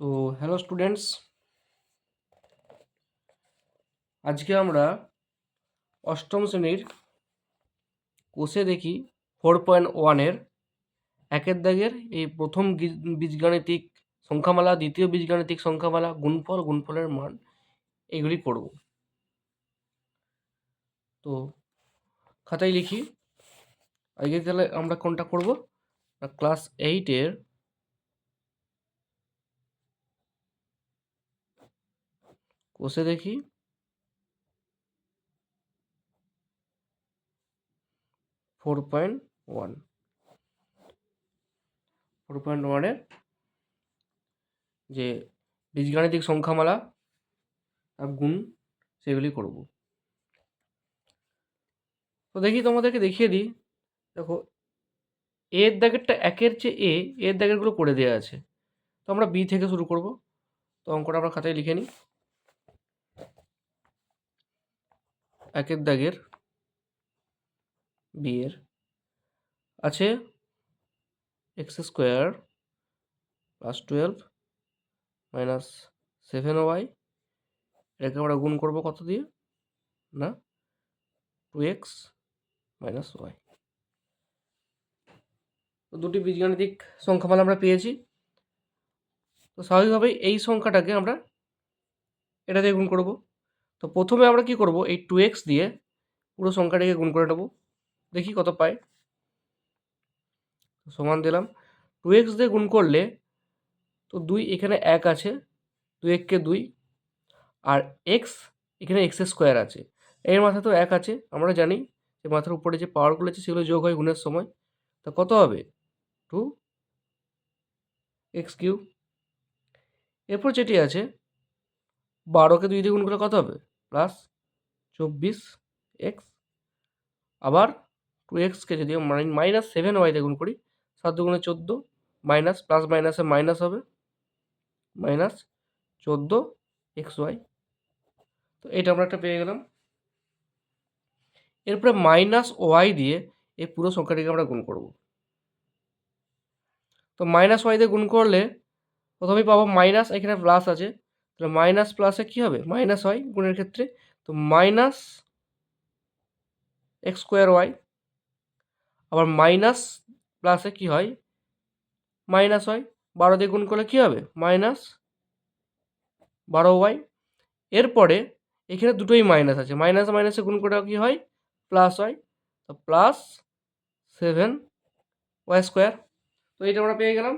তো hello students, আজকে আমরা অষ্টম শ্রেণীর কোষে দেখি 4.1-এর একের দাগের এই প্রথম বীজগাণিতিক সংখ্যামালা, দ্বিতীয় বীজগাণিতিক সংখ্যামালা, গুণফল, গুণফলের মান, এগুলি করব। তো খাতায় লিখি। আজকে তাহলে আমরা কোনটা করব? ক্লাস 8-এর কোষে দেখি 4.1-এর যে বীজগাণিতিক সংখ্যামালা আর গুণ, সেগুলি করব। তো দেখি, তোমাদেরকে দেখিয়ে দিই। দেখো, এর দাগেরটা একের চেয়ে এর দাগেরগুলো করে দেওয়া আছে। তো আমরা বি থেকে শুরু করব। তো অঙ্কটা আমরা খাতায় লিখে নিই। একের দাগের বি এর আছে x² + 12 - 7y। এটাকে আমরা গুণ করব কত দিয়ে? না, 2x - y। তো দুটি বীজগাণিতিক সংখ্যামালা আমরা পেয়েছি। তো স্বাভাবিকভাবেই এই সংখ্যাটাকে আমরা এটা দিয়ে গুণ করব। তো প্রথমে আমরা কি করব, এই 2x দিয়ে পুরো সংখ্যাটাকে গুণ করে নেব। দেখি কত পাই। সমান দিলাম। 2x দিয়ে গুণ করলে তো 2 এখানে 1 আছে, 2 একে 2, আর x এখানে x² আছে, এর মাথায় তো 1 আছে। আমরা জানি যে মাথার উপরে যে পাওয়ারগুলো আছে সেগুলো যোগ হয় গুণের সময়। তো কত হবে? 2x³। এরপর যেটি আছে, 12কে 2 দিয়ে গুণ করলে কত হবে? +24x। আবার 2xকে যদি -7y দিয়ে গুণ করি, 7 দুগুণে 14, মাইনাস প্লাস মাইনাসে মাইনাস হবে, -14xy। তো এটা আমরা একটা পেয়ে গেলাম। এরপরে -y দিয়ে এই পুরো সংখ্যাটিকে আমরা গুণ করব। তো -y দিয়ে গুণ করলে প্রথমেই পাবো মাইনাস, এখানে প্লাস আছে, তাহলে মাইনাস প্লাসে কী হবে? মাইনাস হয় গুণের ক্ষেত্রে। তো -x²y। আবার মাইনাস প্লাসে কী হয়? মাইনাস হয়। 12 দিয়ে গুণ করলে কী হবে? -12y। এরপরে এখানে দুটোই মাইনাস আছে, মাইনাস মাইনাসে গুণ করে কী হয়? প্লাস হয়। তো +7y²। তো এটা আমরা পেয়ে গেলাম।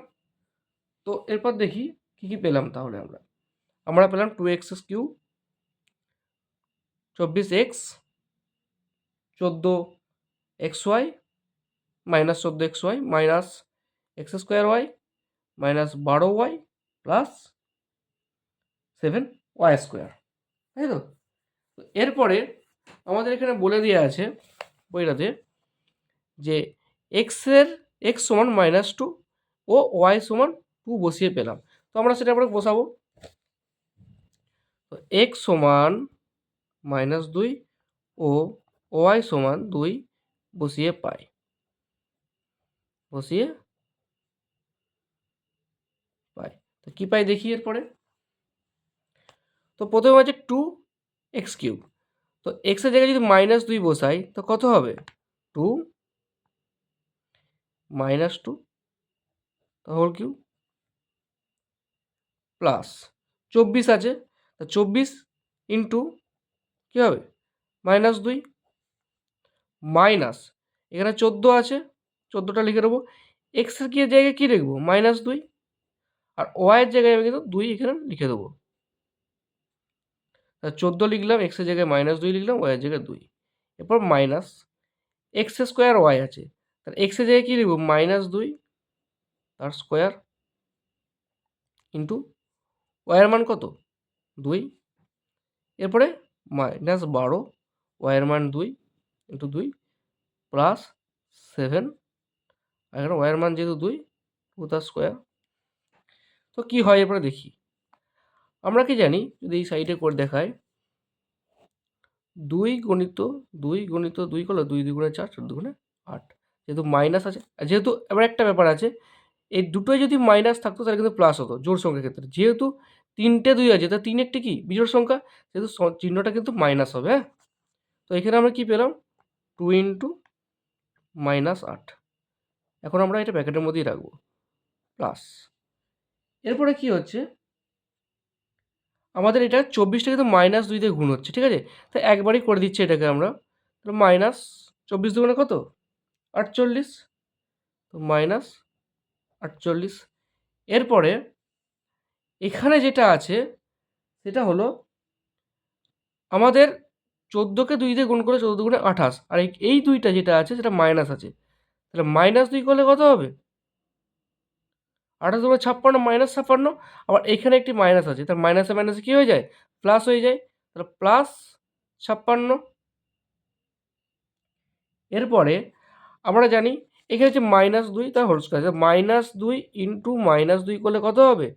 তো এরপর দেখি কী পেলাম। তাহলে আমরা পেলাম 2x³ 24x, 14xy -14xy -x²y -12y +7y², তাই তো? এরপরে আমাদের এখানে বলে দেওয়া আছে বইটাতে যে x সমান -2 ও y সমান 2 বসিয়ে পেলাম। তো আমরা সেটা আবার বসাবো। তো x সমান -2 ও y সমান 2 বসিয়ে পাই। তো কী পাই দেখি এরপরে। তো প্রথমে আছে 2x³। তো এক্সের জায়গায় যদি -2 বসাই তো কত হবে? 2 - 2 হোল কিউব প্লাস 24 আছে, তো 24 ইন্টু কী হবে? -2 মাইনাস এখানে 14 আছে, 14টা লিখে দেবো। এক্সের কি জায়গায় কী লিখবো? -2, আর ওয়াইয়ের জায়গায় আমি কিন্তু 2 এখানে লিখে দেবো। 14 লিখলাম, এক্সের জায়গায় -2 লিখলাম, ওয়াইয়ের জায়গায় 2। এরপর মাইনাস x² y আছে, তাহলে এক্সের জায়গায় কী লিখব? -2 তার স্কোয়ার ইন্টু ওয়াইয়ের মান কত? 2। এরপরে -12 ওয়াইয়ের মান 2 ইন্টু 2 প্লাস 7, আর এখানে ওয়াইয়ের মান যেহেতু 2, 2 তার স্কোয়ার। তো কী হয় এরপরে দেখি। আমরা কি জানি, যদি এই সাইডে করে দেখায়, 2 গুণিত 2 গুণিত 2 করলে 2 2 4, 4 2 8। যেহেতু মাইনাস আছে, যেহেতু এবার একটা ব্যাপার আছে, এই দুটোই যদি মাইনাস থাকতো তাহলে কিন্তু প্লাস হতো জোড় সংখ্যার ক্ষেত্রে। যেহেতু 3টে 2 আছে, তা 3 একটি কি বিজোড় সংখ্যা, সেহেতু চিহ্নটা কিন্তু মাইনাস হবে। হ্যাঁ, তো এখানে আমরা কি পেলাম 2 ইন্টু -8। এখন আমরা এটা ব্র্যাকেটের মধ্যেই রাখবো প্লাস। এরপরে কি হচ্ছে, আমাদের এটা 24টা কিন্তু -2 দিয়ে গুণ হচ্ছে, ঠিক আছে? তো একবারই করে দিচ্ছি এটাকে আমরা। তো -24 দুগুণে কত 48, তো -48। এরপরে এখানে যেটা আছে সেটা হলো আমাদের 14কে 2 দিয়ে গুণ করে 14 দুগুণে 28, আর এই 2টা যেটা আছে সেটা মাইনাস আছে, তাহলে -2 করলে কত হবে 28 দুগুণে 56, -56। আবার এখানে একটি মাইনাস আছে, তার মাইনাসে মাইনাসে কী হয়ে যায় প্লাস হয়ে যায়, তাহলে +56। এরপরে আমরা জানি এখানে হচ্ছে -2 তার হোল স্কয়ার, -2 ইন্টু -2 করলে কত হবে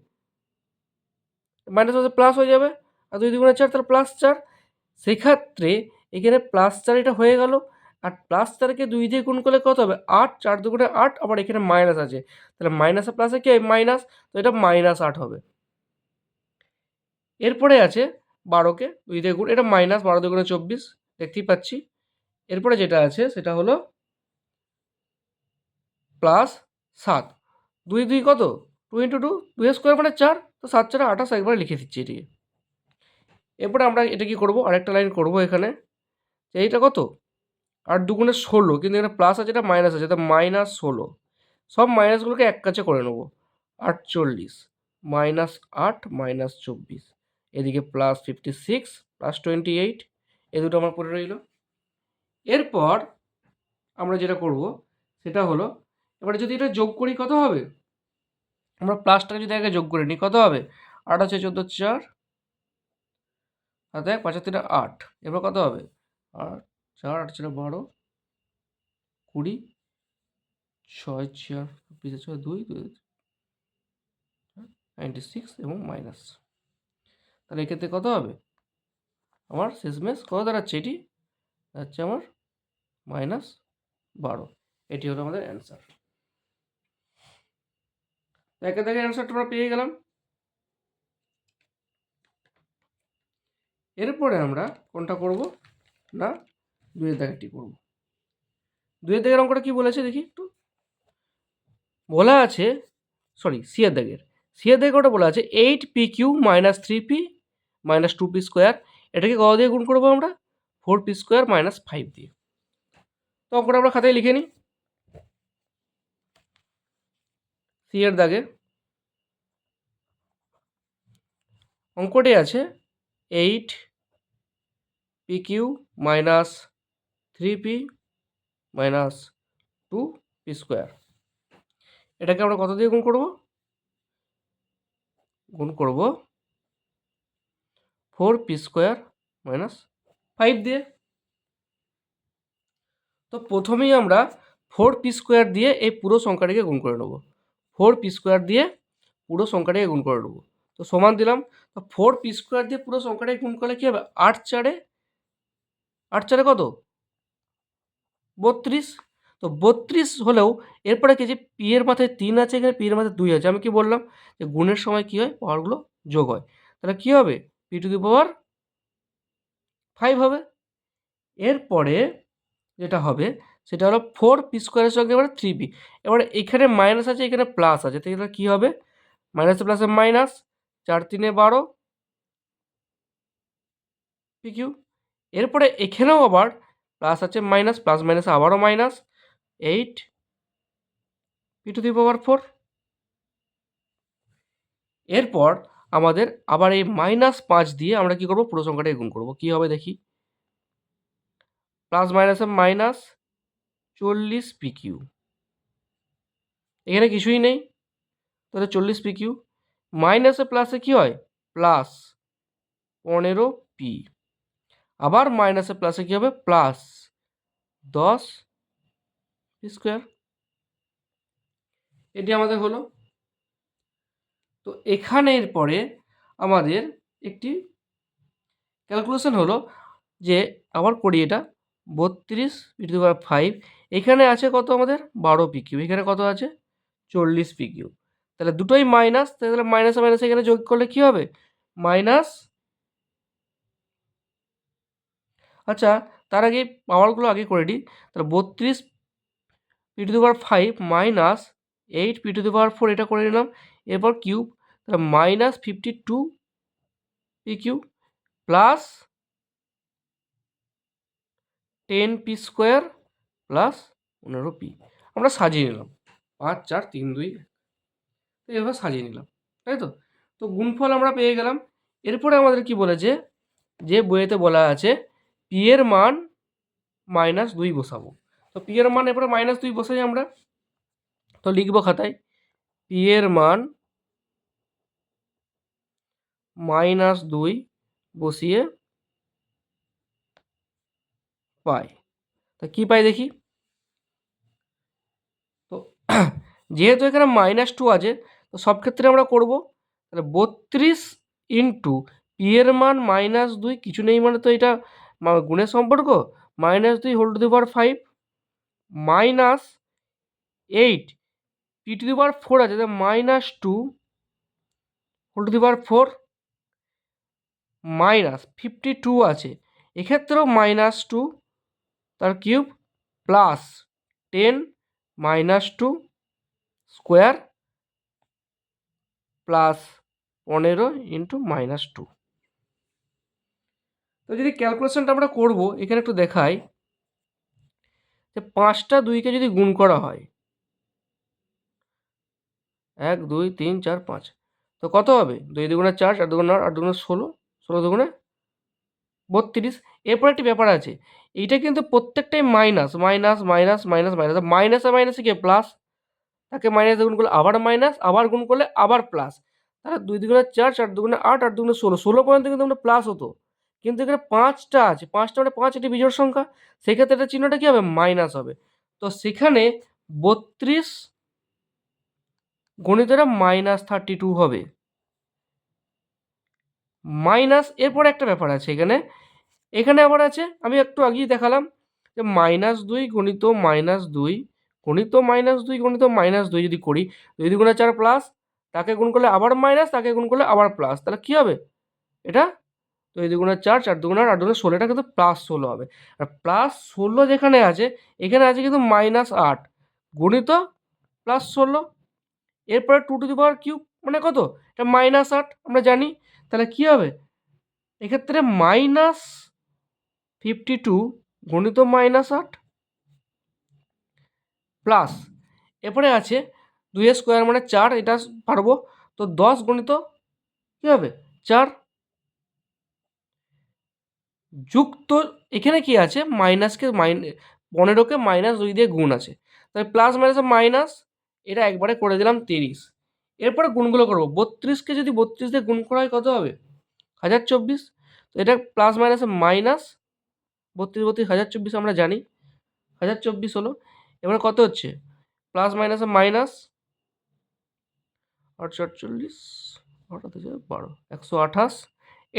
মাইনাস আছে প্লাস হয়ে যাবে, আর 2 দুগুণে 4, তাহলে +4। সেক্ষেত্রে এখানে +4 এটা হয়ে গেল, আর +4কে 2 দিয়ে গুণ করলে কত হবে 8, 4 দুগুণে 8, আবার এখানে মাইনাস আছে, তাহলে মাইনাসে প্লাসে কি হয় মাইনাস, তো এটা -8 হবে। এরপরে আছে 12কে 2 দিয়ে গুণ, এটা -12 দুগুণে 24 দেখতেই পাচ্ছি। এরপরে যেটা আছে সেটা হলো +7, 2 2 কত 2 ইন্টু 2, 2 এর স্কোয়ার মানে 4, তো 7 4 28 একবারে লিখে দিচ্ছি এটিকে। এরপরে আমরা এটা কি করব, আরেকটা লাইন করব এখানে, এইটা কত 8 দুগুণে 16, কিন্তু এখানে প্লাস আছে এটা মাইনাস আছে, তো -16। সব মাইনাসগুলোকে এক কাছে করে নেব, 48 -8 -24, এদিকে +56 +28, এই দুটো আমার পড়ে রইল। এরপর আমরা যেটা করব সেটা হলো এবারে যদি এটা যোগ করি কত হবে, আমরা প্লাসটাকে যদি আগে যোগ করে নিই কত হবে 8 আছে 14 4, হাতে 5 3 8, এবার কত হবে 8 4 8 4 12 20, 6 4 6 2 96 এবং মাইনাস, তাহলে এক্ষেত্রে কত হবে আমার শেষমেশ কত দাঁড়াচ্ছে, এটি হচ্ছে আমার -12। এটি হলো আমাদের অ্যান্সার। একে দেখে অ্যান্সারটা আমরা পেয়ে গেলাম। এরপরে আমরা কোনটা করব না 2 এর দাগেরটি করব। 2 এর দাগের অঙ্কটা কি বলেছে দেখি একটু, বলা আছে সি এর দাগের ওটা বলা আছে 8pq - 3p - 2p স্কোয়ার, এটাকে কত দিয়ে গুণ করবো আমরা 4p স্কোয়ার - 5 দিয়ে। তো অঙ্কটা আমরা খাতায় লিখে নিই। সি এর দাগে অঙ্কটি আছে 8pq - 3p - 2p স্কোয়ার, এটাকে আমরা কত দিয়ে গুণ করব 4p স্কোয়ার - 5 দিয়ে। তো প্রথমেই আমরা 4p স্কোয়ার দিয়ে এই পুরো সংখ্যাটিকে গুণ করে নেব, 4p স্কোয়ার দিয়ে পুরো সংখ্যাটাকে গুণ করে নেব। তো সমান দিলাম, তো 4p স্কোয়ার দিয়ে পুরো সংখ্যাটাকে গুণ করলে কী হবে 8 4 কত 32, তো 32 হলেও এরপরে কি যে পি এর মাথায় 3 আছে, এখানে পি এর মাথায় 2 আছে, আমি কি বললাম যে গুণের সময় কি হয় পাওয়ারগুলো যোগ হয়, তাহলে কি হবে p⁵ হবে। এরপরে যেটা হবে সেটা হলো 4p স্কোয়ারের সঙ্গে এবারে 3p, এবারে এখানে মাইনাস আছে এখানে প্লাস আছে, তাহলে কী হবে মাইনাসে প্লাসে মাইনাস, 4 3 12 pq। এরপরে এখানেও আবার প্লাস আছে মাইনাস, প্লাস মাইনাসে আবারও মাইনাস 8p⁴। এরপর আমাদের আবার এই -5 দিয়ে আমরা কি করব পুরো সংখ্যাটাকে গুণ করব, কি হবে দেখি প্লাস মাইনাসে মাইনাস 40pq, এখানে কিছুই নেই, তাহলে 40pq, মাইনাসে প্লাসে কি হয় প্লাস 15p, আবার মাইনাসে প্লাসে কি হবে প্লাস 10p স্কোয়ার, এটি আমাদের হলো। তো এখানের পরে আমাদের একটি ক্যালকুলেশন হলো যে আবার করি এটা 32p⁵, এখানে আছে কত আমাদের 12pq, এখানে কত আছে 40 পি কিউ। তাহলে দুটোই মাইনাস, তাহলে মাইনাসে মাইনাসে এখানে যোগ করলে কি হবে? মাইনাস, আচ্ছা তার আগে পাওয়ারগুলো আগে করে দিই। তাহলে 32 P to the power 5 minus 8 P to the power 4, এটা করে নিলাম। এরপর কিউব, তাহলে minus 52 P Q plus 10 P square plus 15 P. আমরা সাজিয়ে নিলাম 5 4 3 2, এভাবে সাজিয়ে নিলাম, তাই তো? তো গুণফল আমরা পেয়ে গেলাম। এরপরে আমাদের কি বলেছে, যে বইয়েতে বলা আছে পি এর মান -2 বসাবো। তো পি এর মান এরপরে -2 বসাই আমরা। তো লিখবো খাতায় পি এর মান -2 বসিয়ে পাই। তা কি পাই দেখি। তো যেহেতু এখানে -2 আছে, তো সব ক্ষেত্রে আমরা করব, তাহলে 32 ইন্টু পি এর মান -2, কিছু নেই মানে তো এটা গুণের সম্পর্ক, -2 whole to the power 5 minus 8 P to the power 4 আছে, -2 whole to the power 4 minus 52 আছে, এক্ষেত্রেও -2 তার cube plus 10 -2 square plus 15 into -2। তো যদি ক্যালকুলেশনটা আমরা করব, এখানে একটু দেখাই যে 5টা 2কে যদি গুণ করা হয়, 1 2 3 4 5, তো কত হবে? 2 দুগুণে 4, 4 দুগুণে 8, 8 দুগুণে 16, 16 দুগুণে 32। এরপর একটি ব্যাপার আছে, এইটা কিন্তু প্রত্যেকটাই minus minus minus minus minus, মাইনাসে মাইনাসে কি প্লাস, তাকে মাইনাস গুণ করলে আবার মাইনাস, আবার গুণ করলে আবার প্লাস। তাহলে 2 দুগুণে 4, 4 দুগুণে 8, 8 দুগুণে 16, 16 পর্যন্ত কিন্তু আমরা প্লাস হতো, কিন্তু এখানে 5টা আছে, 5টা মানে 5 এটি বিজোড় সংখ্যা, সেক্ষেত্রে এটা চিহ্নটা কি হবে? মাইনাস হবে। তো সেখানে 32 গণিত এটা -32 হবে। মাইনাস, এরপরে একটা ব্যাপার আছে এখানে, এখানে আবার আছে, আমি একটু আগেই দেখালাম যে -2 গণিত -2 গণিত -2 গণিত -2 যদি করি, 2 দুগুণে 4 প্লাস, তাকে গুণ করলে আবার মাইনাস, তাকে গুণ করলে আবার প্লাস, তাহলে কি হবে এটা? 2 দুগুণে 4, 4 দুগুণে 8, 8 দুগুণে 16, এটা কিন্তু +16 হবে। আর +16 যেখানে আছে, এখানে আছে কিন্তু -8 গণিত +16, এরপরে 2 টু দি পাওয়ার কিউব মানে কত? এটা -8 আমরা জানি। তাহলে কি হবে এক্ষেত্রে? -52 গণিত -8 প্লাস, এরপরে আছে 2 এর স্কোয়ার মানে 4, এটা পারবো। তো 10 গণিত কি হবে? 4 যুক্ত, এখানে কি আছে? মাইনাসকে 15কে -2 দিয়ে গুণ আছে, তাই প্লাস মাইনাসে মাইনাস, এটা একবারে করে দিলাম 30। এরপরে গুণগুলো করবো, 32কে যদি 32 দিয়ে গুণ করা হয় কত হবে? 1024। তো এটা প্লাস মাইনাসে মাইনাস, 32 32 1024 আমরা জানি, 1024 হলো। এবারে কত হচ্ছে? প্লাস মাইনাসে মাইনাস 848, 12 128,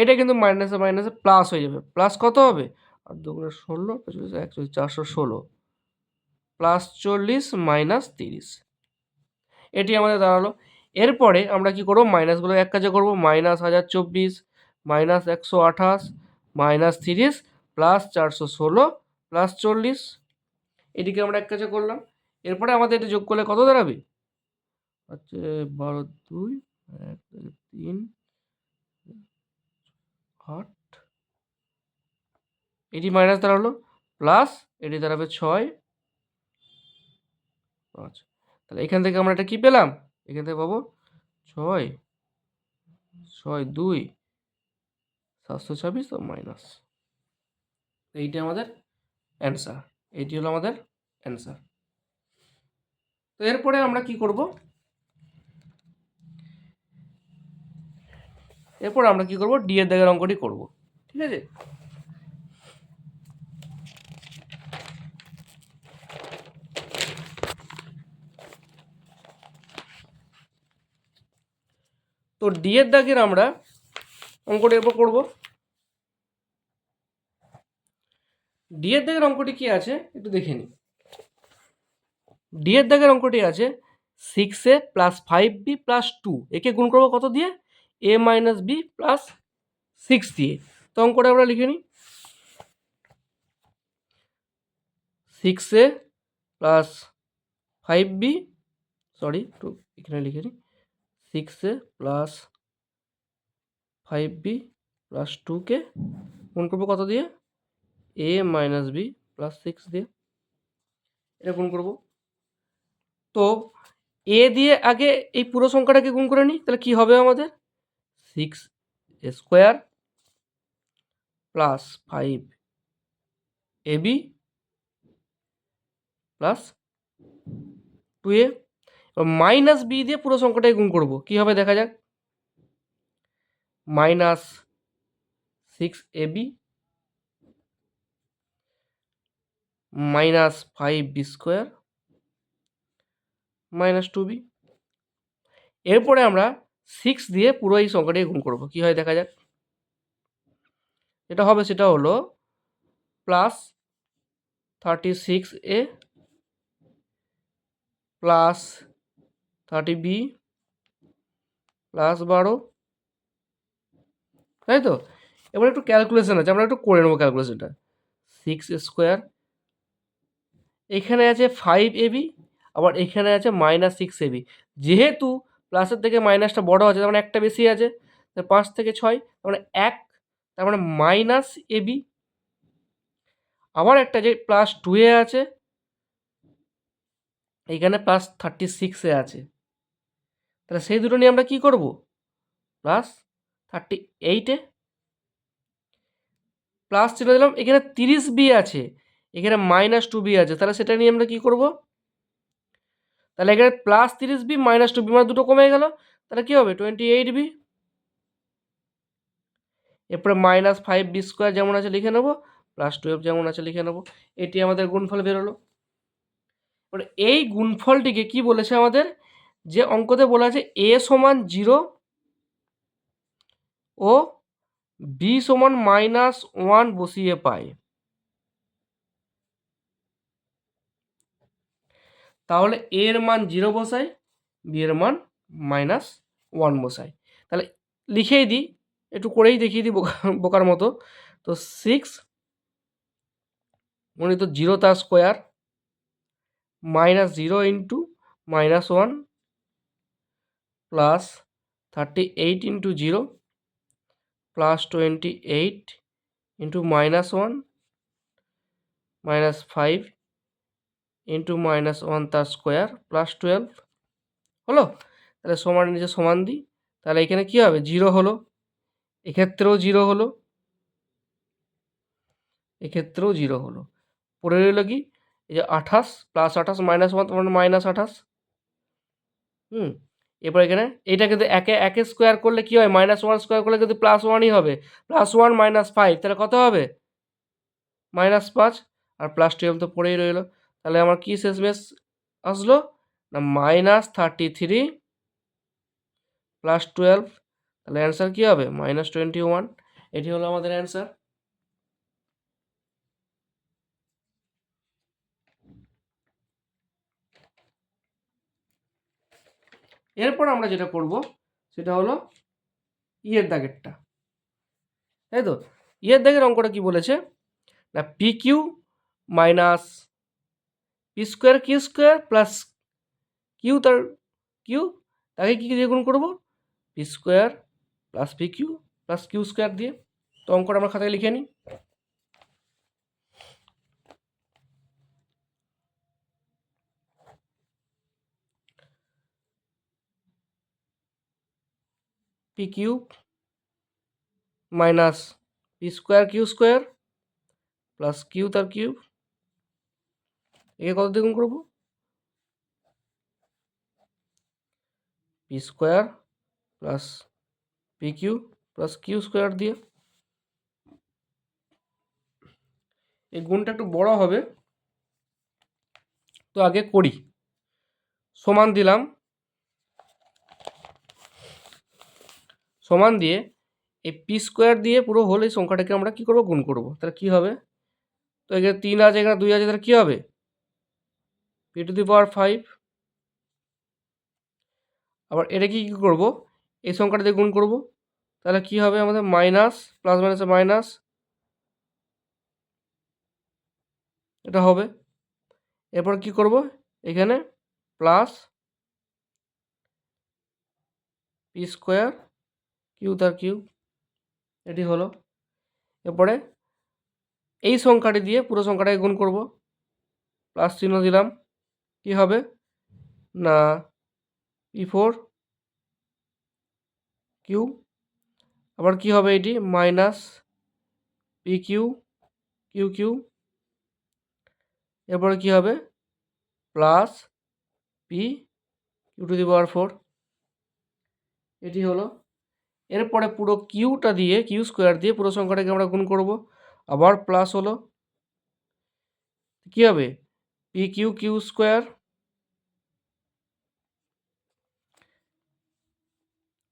এটা কিন্তু মাইনাসে মাইনাসে প্লাস হয়ে যাবে, প্লাস কত হবে? 8 দুগুণে 16, 140, 416 প্লাস 40 মাইনাস 30, এটি আমাদের দাঁড়ালো। এরপরে আমরা কি করবো? মাইনাসগুলো এক কাজে করবো, -1024 মাইনাস 128 মাইনাস 30 প্লাস 416 প্লাস 40, এটিকে আমরা এক কাজে করলাম। এরপরে আমাদের এটা যোগ করলে কত দাঁড়াবে? হচ্ছে 12 2 1 3 8, এটি মাইনাস দাঁড়ালো, প্লাস এটি দাঁড়াবে 6 5। তাহলে এখান থেকে আমরা এটা কি পেলাম? এখান থেকে পাবো 6 6 2 726 মাইনাস, এইটা আমাদের অ্যান্সার, এটি হলো আমাদের অ্যান্সার। তো এরপরে আমরা কি করব? এরপর আমরা কি করব? ডি এর দাগের অঙ্কটি করব, ঠিক আছে? তো ডি এর দাগের আমরা অঙ্কটি এরপর করব। ডি এর দাগের অঙ্কটি কি আছে একটু দেখে নিই। ডি এর দাগের অঙ্কটি আছে 6a প্লাস 5b প্লাস 2, একে গুণ করবো কত দিয়ে? a মাইনাস b প্লাস 6 দিয়ে। তো অঙ্কটা আমরা লিখে নিই, 6a প্লাস 5b, সরি একটু এখানে লিখে নিই, 6a প্লাস 5b প্লাস 2কে গুণ করবো কত দিয়ে? a মাইনাস b প্লাস 6 দিয়ে, এটা গুণ করবো। তো a দিয়ে আগে এই পুরো সংখ্যাটাকে গুণ করে নিই, তাহলে কি হবে আমাদের? 6 square plus 5ab plus 2a, minus b দিয়ে পুরো সংখ্যাটাকে গুণ করবো, কি হবে দেখা যাক। Minus 6ab minus 5b square minus 2b। এরপরে আমরা 6 দিয়ে পুরো এই সংখ্যাটাকে গুণ করবো, কি হয় দেখা যাক। যেটা হবে সেটা হলো plus 36a plus 30b plus 12, তাই তো? এবার একটু ক্যালকুলেশন আছে, আমরা একটু করে নেবো ক্যালকুলেশনটা। 6 স্কোয়ার, এখানে আছে 5ab, আবার এখানে আছে মাইনাস 6ab। যেহেতু প্লাসের থেকে মাইনাসটা বড় আছে, তার মানে একটা বেশি আছে, 5 থেকে 6, তার মানে 1, তার মানে মাইনাস ab। আবার একটা যে প্লাস 2a আছে, এইখানে প্লাস 36 আছে, তাহলে সেই দুটো নিয়ে আমরা কি করব? প্লাস 38-এ প্লাস চলে দিলাম, এখানে 30b আছে, এখানে মাইনাস 2b আছে, তাহলে সেটা নিয়ে আমরা কি করব? তাহলে এখানে প্লাস 30b মাইনাস 2b মানে দুটো কমে গেল, তাহলে কি হবে? 28b। এরপরে মাইনাস 5b স্কোয়ার যেমন আছে লিখে নেবো, প্লাস 12 যেমন আছে লিখে নেবো, এটি আমাদের গুণফল বেরোলো। এবার এই গুণফলটিকে কি বলেছে আমাদের? যে অঙ্কতে বলা আছে a সমান 0 ও b সমান মাইনাস 1 বসিয়ে পাই। তাহলে a এর মান 0 বসাই, b এর মান মাইনাস 1 বসাই। তাহলে লিখেই দিই, একটু করেই দেখিয়ে দিই বোকার মতো। তো 6 গুণিত 0 তার square minus 0 into minus 1 plus 38 into 0 plus 28 into minus 1 minus 5 into minus 1 তার স্কোয়ার প্লাস 12 হলো। তাহলে সমান নিচে সমান দিই, তাহলে এখানে কি হবে? 0 হলো, এক্ষেত্রেও 0 হলো, এক্ষেত্রেও 0 হলো। পড়ে রইল কি? এই যে 28 প্লাস 28 মাইনাস 1 তোমার মাইনাস 28। এরপর এখানে এইটা কিন্তু একে স্কোয়ার করলে কি হয়? মাইনাস 1 স্কোয়ার করলে কিন্তু প্লাস 1ই হবে, প্লাস 1 মাইনাস 5, তাহলে কত হবে? মাইনাস 5, আর প্লাস 12 তো পড়েই রইল। তাহলে আমার কি শেষমেশ আসলো? না মাইনাস 33 প্লাস 12, তাহলে অ্যান্সার কি হবে? মাইনাস 21। এটি হলো আমাদের অ্যান্সার। এরপর আমরা যেটা করব সেটা হলো ইয়ের দাগেরটা, তাই তো? ইয়ের দাগের অঙ্কটা কি বলেছে? না P Q minus P square Q square plus Q তার কিউ, তাকে কী দিয়ে গুণ করবো? P square plus P Q plus Q square দিয়ে। তো অঙ্কটা আমরা খাতায় লিখে নিই। P cube minus P square Q square plus Q তার কিউব, একে কত দিয়ে গুণ করবো? P square plus P Q plus Q square দিয়ে। এই গুণটা একটু বড় হবে, তো আগে করি। সমান দিলাম, সমান দিয়ে এই পি স্কোয়ার দিয়ে পুরো হোল এই সংখ্যাটাকে আমরা কী করবো? গুণ করবো। তাহলে কী হবে? তো এখানে 3 আছে, এখানে 2 আছে, তাহলে কী হবে? পি টু দি পাওয়ার 5 আবার এটাকে কী করব, এই সংখ্যাটা দিয়ে গুণ করব, তাহলে কি হবে আমাদের মাইনাস, প্লাস মাইনাসে মাইনাস, এটা হবে। এরপর কি করব, এখানে প্লাস পি স্কোয়ার কিউ তার কিউ, এটি হলো। এরপরে এই সংখ্যাটি দিয়ে পুরো সংখ্যাটাকে গুণ করব, প্লাস চিহ্ন দিলাম, কি হবে না পি ফোর কিউ, আবার কি হবে এটি minus P Q Q Q, এরপরে কি হবে plus P Q to the power 4, এটি হলো। এরপরে পুরো কিউটা দিয়ে কিউ স্কোয়ার দিয়ে পুরো সংখ্যাটাকে আমরা গুণ করব, আবার প্লাস হলো, কি হবে P Q Q square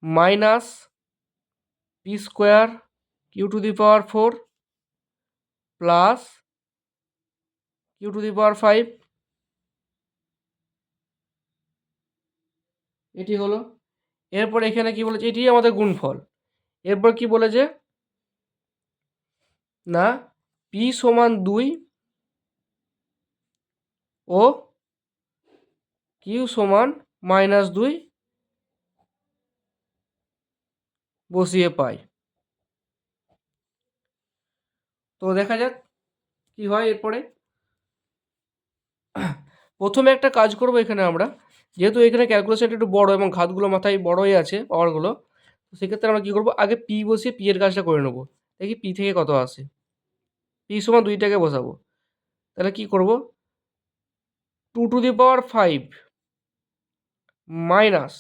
minus P square Q to the power 4 plus Q to the power 5, এটি হলো। এরপর এখানে কি বলেছে, এটি আমাদের গুণফল। এরপর কি বলেছে না পি সমান 2 ও কিউ সমান -2 বসিয়ে পাই। তো দেখা যাক কি হয়। এরপরে প্রথমে একটা কাজ করব, এখানে আমরা যেহেতু এখানে ক্যালকুলেশনটা একটু বড় এবং ঘাতগুলো মাথায় বড়ই আছে পাওয়ারগুলো, তো সেক্ষেত্রে আমরা কী করবো, আগে পি বসিয়ে পি এর কাজটা করে নেবো, দেখি পি থেকে কত আসে। পি সমান 2টাকে বসাবো, তাহলে কি করব 2 to the power 5 minus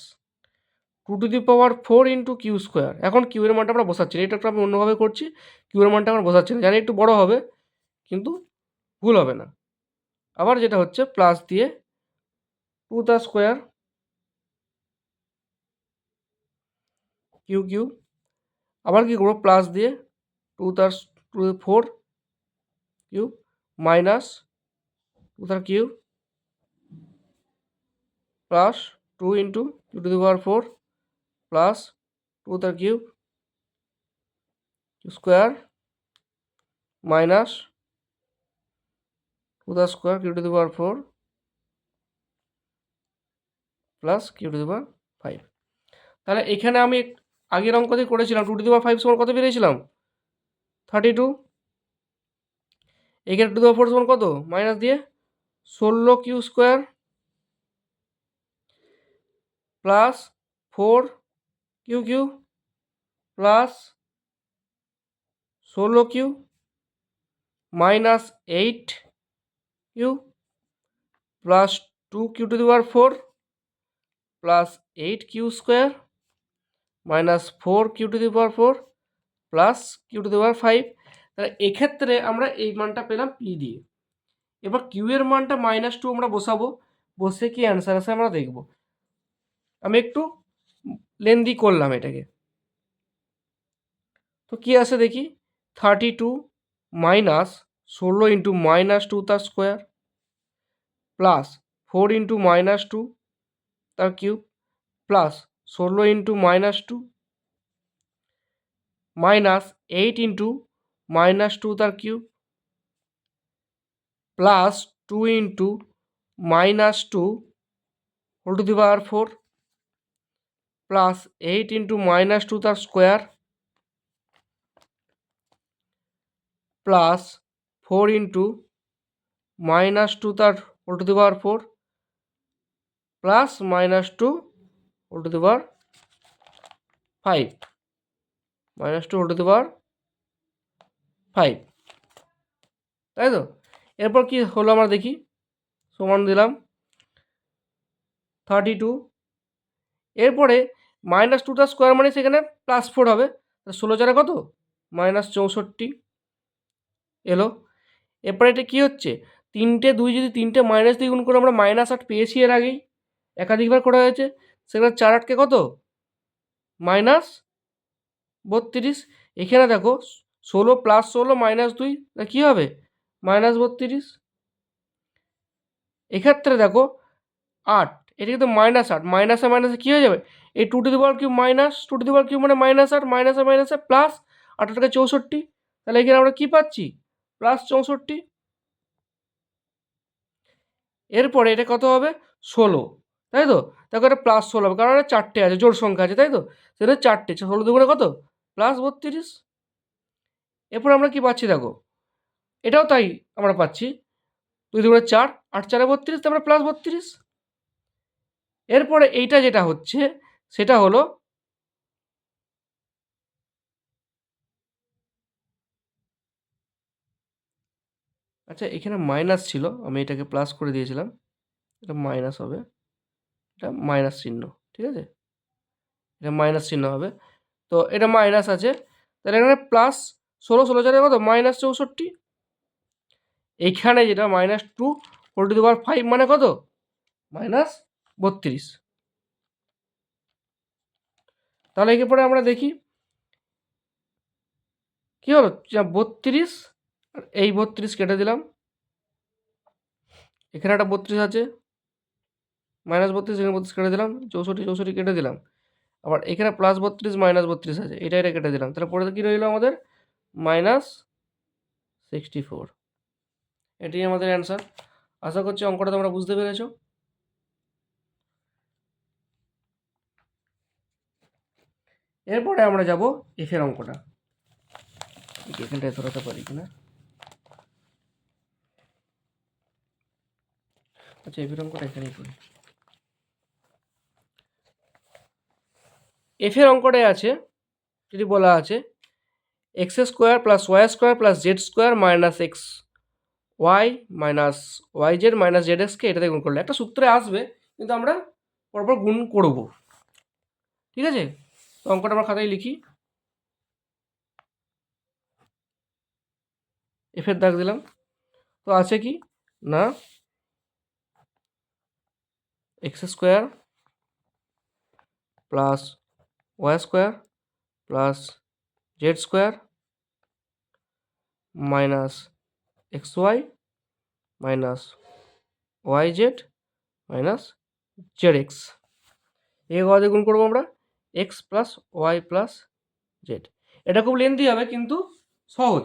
2 to the power 4 into Q square. এখন কিউ এর মানটা আমরা বসাচ্ছি না, এটা একটু আমি অন্যভাবে করছি, কিউ এর মানটা আমরা বসাচ্ছি না, জানি একটু বড় হবে কিন্তু ভুল হবে না। আবার যেটা হচ্ছে প্লাস দিয়ে 2 তার স্কোয়ার কিউ কিউ, আবার কি করবো প্লাস দিয়ে 2 তার 4 কিউ মাইনাস 2 তার Q plus 2 into Q to the power 4 plus 2 তার কিউব স্কোয়ার মাইনাস 2 তার square Q to the power 4 plus Q to the power 5। তাহলে এখানে আমি আগের অঙ্ক দিয়ে করেছিলাম 2 টু দি পাওয়ার 5 সমান কত পেয়েছিলাম 32, এখানে 2 টু দি পাওয়ার 4 সমান কত মাইনাস দিয়ে 16 Q square plus 4 Q Q plus 16 Q minus 8 Q plus 2 Q to the power 4 plus 8 Q square minus 4 Q to the power 4 plus Q to the power 5। তাহলে এক্ষেত্রে আমরা এই মানটা পেলাম P দিয়ে। এবার কিউ এর মানটা -2 আমরা বসাবো, বসে কি অ্যান্সার আসে আমরা দেখব। আমি একটু লেন্দি করলাম এটাকে, তো কি আসে দেখি 32 মাইনাস 16 ইন্টু -2 তার স্কোয়ার প্লাস 4 ইন্টু -2 তার cube plus 16 into -2 minus 8 into -2 তার cube plus 2 into -2 whole to the power 4 plus 8 into -2 তার স্কোয়ার প্লাস 4 ইন্টু -2 তার whole to the power 4 plus -2 whole to the power 5 -2 whole to the power 5, তাই তো। এরপর কি হলো আমরা দেখি, সমান দিলাম 32, এরপরে -2 তার স্কোয়ার মানে সেখানে +4 হবে, 16 চারে কত -64 এলো। এরপরে এটা কী হচ্ছে 3টে 2 যদি 3টে -2 গুণ করে আমরা -8 পেয়েছি এর আগেই, একাধিকবার করা হয়েছে, সেখানে 4 8 কত -32। এখানে দেখো 16 + 16 -2 কী হবে -32। এক্ষেত্রে দেখো 8 এটা কিন্তু -8, মাইনাসে মাইনাসে কী হয়ে যাবে, এই 2^3 মাইনাস 2^3 মানে -8, মাইনাসে মাইনাসে প্লাস 8 টাকা 64, তাহলে এখানে আমরা কী পাচ্ছি, +64। এরপরে এটা কত হবে, 16, তাই তো, দেখো এটা +16 হবে, কারণ এটা 4টে আছে, জোড় সংখ্যা আছে, তাই তো, সেটা 4টে, 16 দুগুণে কত, +32। এরপর আমরা কি পাচ্ছি দেখো, এটাও তাই আমরা পাচ্ছি, 2 দুগুণে 4, 8 4 32, তারপরে +32। এরপরে এইটা যেটা হচ্ছে সেটা হলো আচ্ছা, এখানে মাইনাস ছিল, আমি এটাকে প্লাস করে দিয়েছিলাম, এটা মাইনাস হবে, এটা মাইনাস চিহ্ন, ঠিক আছে, এটা মাইনাস চিহ্ন হবে, তো এটা মাইনাস আছে, তাহলে এখানে +16, 16 4 কত, -64। এইখানে যেটা -2^5 মানে কত, -32। তাহলে এরপরে আমরা দেখি কি হলো, 32, আর এই 32 কেটে দিলাম, এখানে একটা 32 আছে, -32, এখানে 32 কেটে দিলাম, 64 64 কেটে দিলাম, আবার এখানে +32 -32 আছে, এটা কেটে দিলাম, তাহলে পরে কি রইলো আমাদের, -64। এটাই আমাদের অ্যান্সার। আশা করছি অঙ্কটা তোমরা বুঝতে পেরেছো। এরপরে আমরা যাব এফের অঙ্কটা, এখানটায় ধরাতে পারি কিনা, আচ্ছা এফের অঙ্কটা এখানেই করি। এফের অঙ্কটায় আছে, যদি বলা আছে x² + y² + z² - x y minus yz minus zx কে এটাতে গুণ করলে একটা সূত্রে আসবে, কিন্তু আমরা পরপর গুণ করব, ঠিক আছে। তো অঙ্কটা আমরা খাতায় লিখি, এফের দাগ দিলাম, তো আছে কি না x² + y² + z² minus xy minus yz minus zx, এই দিয়ে গুণ করবো আমরা x + y + z। এটা খুব লেন্দি হবে কিন্তু সহজ,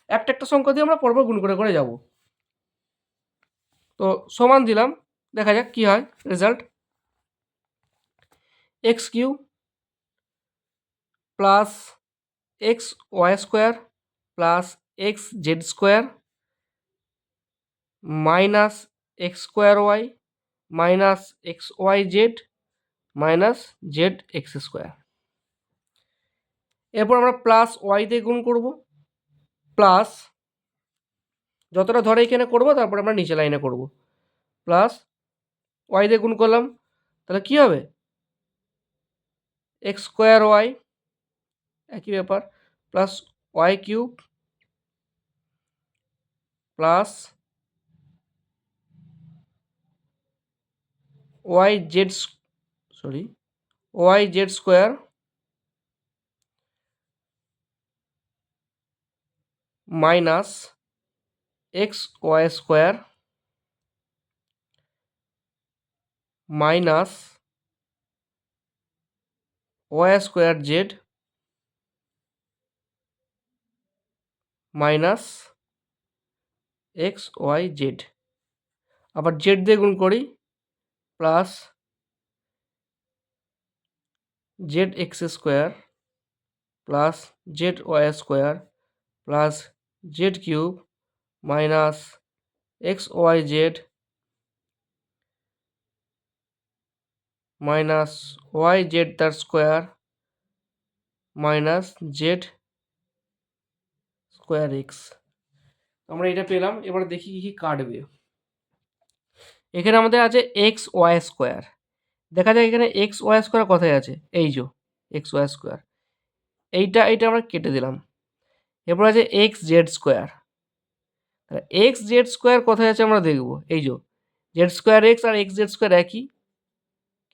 একটা একটা সংখ্যা দিয়ে আমরা পরপর গুণ করে করে যাব। তো সমান দিলাম, দেখা যাক কি হয় result, x³ plus xy² plus xz² minus x²y minus xyz minus zx²। এরপর আমরা প্লাস ওয়াই দিয়ে গুণ করব, প্লাস যতটা ধরে এখানে করব, তারপরে আমরা নিচে লাইনে করব, প্লাস ওয়াই দিয়ে গুণ করলাম, তাহলে কি হবে x²y, একই ব্যাপার, plus y³ plus yz² minus xy² minus y²z minus xyz, আবার z দিয়ে গুণ করি, plus zx² plus zy² plus z³ minus xyz minus yz² minus z²x। আমরা এটা পেলাম, এবার দেখি কি কাটবে। এখানে আমাদের আছে xy², দেখা যায় এখানে xy² কোথায় আছে, এই যে xy², এইটা আমরা কেটে দিলাম। এরপর আছে xz², xz² কোথায় আছে আমরা দেখব, এই যে z²x আর xz² একই,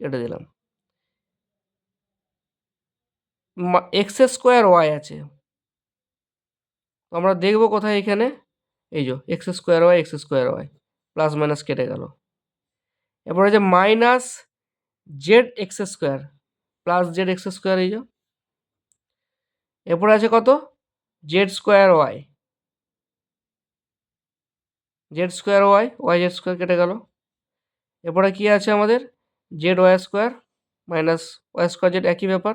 কেটে দিলাম। x² আছে, আমরা দেখব কোথায়, এখানে এই যে x² x² প্লাস মাইনাস কেটে গেল। এরপরে যে minus Z X square plus Z X square, এই যে। এরপরে আছে কত, Z square Y, Z square Y, Y Z square কেটে গেল। এরপরে কি আছে আমাদের, Z Y square minus Y square Z, একই ব্যাপার,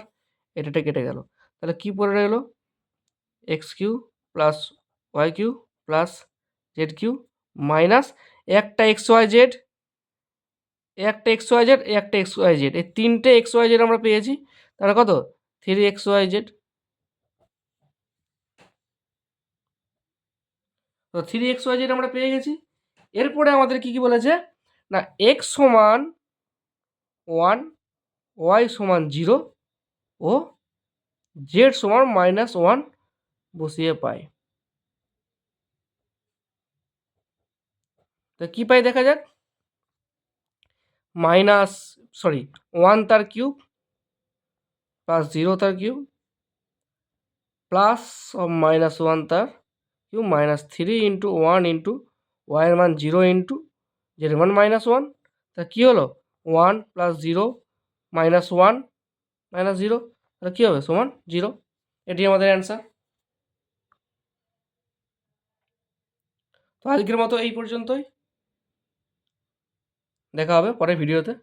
এটা কেটে গেল। তাহলে কি পড়ে রইল, X Q plus Y Q plus Z Q minus একটা এক্স ওয়াই জেড, একটা এক্স ওয়াই জেড, একটা এক্স ওয়াই জেড, এই তিনটে এক্স ওয়াই জেড আমরা পেয়েছি। তাহলে কত, 3 এক্স ওয়াই জেড। তো 3 এক্স ওয়াই জেড আমরা পেয়ে গেছি। এরপরে আমাদের কি কি বলেছে না, এক্স সমান 1, ওয়াই সমান 0 ও জেড সমান -1 বসিয়ে পাই। তো কি পাই দেখা যাক, ওয়ান তার কিউব প্লাস 0 তার কিউব প্লাস -1 তার কিউব মাইনাস 3 ইন্টু 1 ইন্টু ওয়াইয়ের মান 0 ইন্টু জেড মান -1। তা কী হলো, 1 প্লাস 0 -1 -0, তাহলে কী হবে, সমান 0। এটি আমাদের অ্যান্সার। তো আজকের মতো এই পর্যন্তই, দেখা হবে পরের ভিডিওতে।